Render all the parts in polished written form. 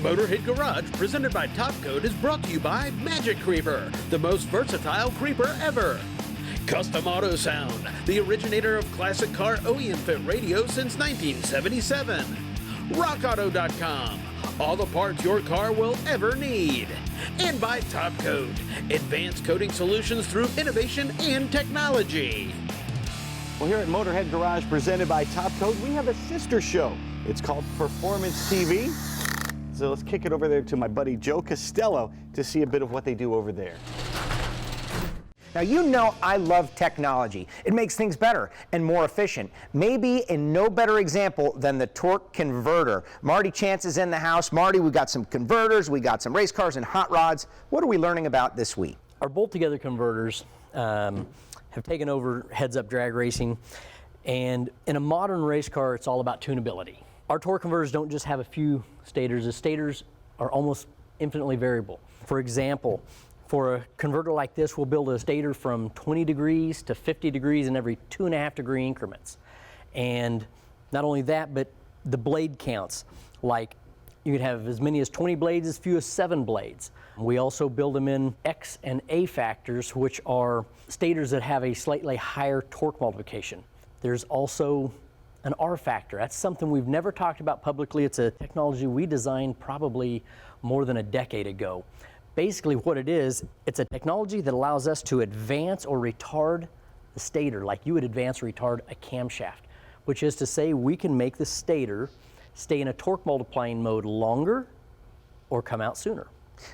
Motorhead Garage, presented by Top Coat, is brought to you by Magic Creeper, the most versatile creeper ever. Custom Auto Sound, the originator of classic car OEM fit radio since 1977. RockAuto.com, all the parts your car will ever need. And by Top Coat, advanced coating solutions through innovation and technology. Well, here at Motorhead Garage, presented by Top Coat, we have a sister show. It's called Performance TV. So let's kick it over there to my buddy Joe Costello to see a bit of what they do over there. Now, you know I love technology. It makes things better and more efficient. Maybe in no better example than the torque converter. Marty Chance is in the house. Marty, we got some converters, we got some race cars and hot rods. What are we learning about this week? Our bolt-together converters have taken over heads-up drag racing, and in a modern race car, it's all about tunability. Our torque converters don't just have a few stators. The stators are almost infinitely variable. For example, for a converter like this, we'll build a stator from 20 degrees to 50 degrees in every 2.5 degree increments. And not only that, but the blade counts. Like, you could have as many as 20 blades, as few as 7 blades. We also build them in X and A factors, which are stators that have a slightly higher torque multiplication. There's also an R factor. That's something we've never talked about publicly. It's a technology we designed probably more than a decade ago. Basically what it is, it's a technology that allows us to advance or retard the stator like you would advance or retard a camshaft, which is to say we can make the stator stay in a torque multiplying mode longer or come out sooner.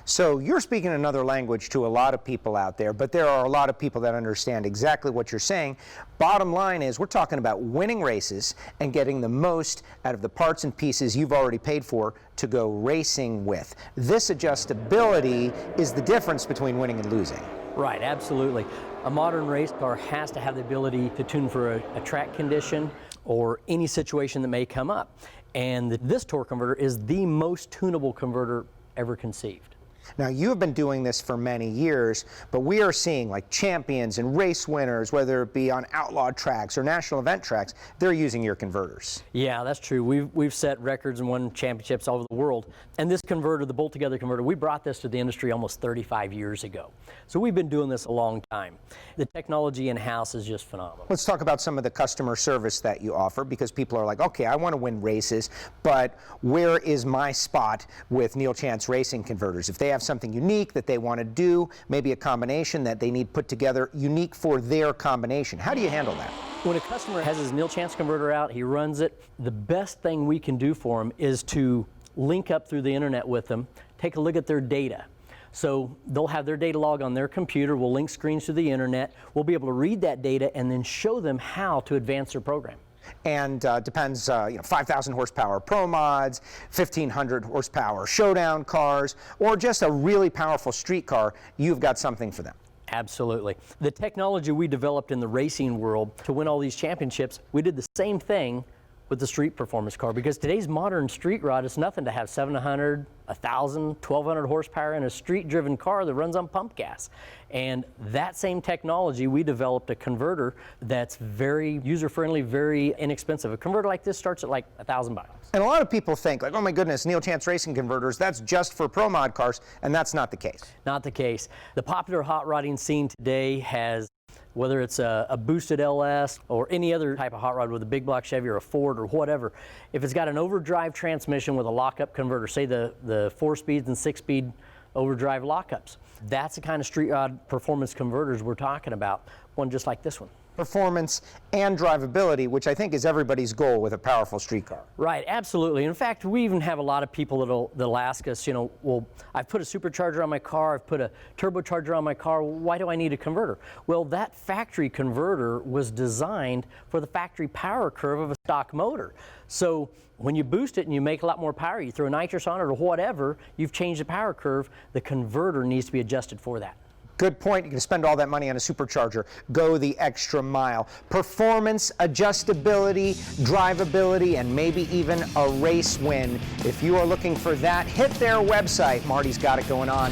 So you're speaking another language to a lot of people out there, but there are a lot of people that understand exactly what you're saying. Bottom line is we're talking about winning races and getting the most out of the parts and pieces you've already paid for to go racing with. This adjustability is the difference between winning and losing. Right, absolutely. A modern race car has to have the ability to tune for a track condition or any situation that may come up. And this torque converter is the most tunable converter ever conceived. Now, you have been doing this for many years, but we are seeing like champions and race winners, whether it be on outlawed tracks or national event tracks, they're using your converters. Yeah, that's true. We've set records and won championships all over the world. And this converter, the bolt-together converter, we brought this to the industry almost 35 years ago. So we've been doing this a long time. The technology in-house is just phenomenal. Let's talk about some of the customer service that you offer, because people are like, okay, I want to win races, but where is my spot with Neal Chance Racing Converters? If they have something unique that they want to do, maybe a combination that they need put together unique for their combination, how do you handle that? When a customer has his Neal Chance converter out, he runs it, the best thing we can do for him is to link up through the internet with them, take a look at their data. So they'll have their data log on their computer, we'll link screens to the internet, we'll be able to read that data and then show them how to advance their program. And depends, 5,000 horsepower Pro Mods, 1,500 horsepower showdown cars, or just a really powerful street car, you've got something for them. Absolutely. The technology we developed in the racing world to win all these championships, we did the same thing with the street performance car, because today's modern street rod is nothing to have 700, 1,000, 1,200 horsepower in a street-driven car that runs on pump gas. And that same technology, we developed a converter that's very user-friendly, very inexpensive. A converter like this starts at like $1,000. And a lot of people think, like, oh my goodness, Neal Chance Racing Converters, that's just for Pro Mod cars, and that's not the case. Not the case. The popular hot rodding scene today has, whether it's a boosted LS or any other type of hot rod with a big block Chevy or a Ford or whatever, if it's got an overdrive transmission with a lockup converter, say the 4-speed and 6-speed overdrive lockups, that's the kind of street rod performance converters we're talking about, one just like this one. Performance and drivability, which I think is everybody's goal with a powerful street car. Right, absolutely. In fact, we even have a lot of people that'll ask us, well, I've put a supercharger on my car, I've put a turbocharger on my car, why do I need a converter? Well, that factory converter was designed for the factory power curve of a stock motor. So when you boost it and you make a lot more power, you throw nitrous on it or whatever, you've changed the power curve, the converter needs to be adjusted for that. Good point. You can spend all that money on a supercharger. Go the extra mile. Performance, adjustability, drivability, and maybe even a race win. If you are looking for that, hit their website. Marty's got it going on.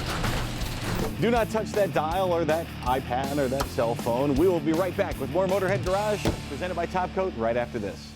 Do not touch that dial or that iPad or that cell phone. We will be right back with more Motorhead Garage presented by Top Coat right after this.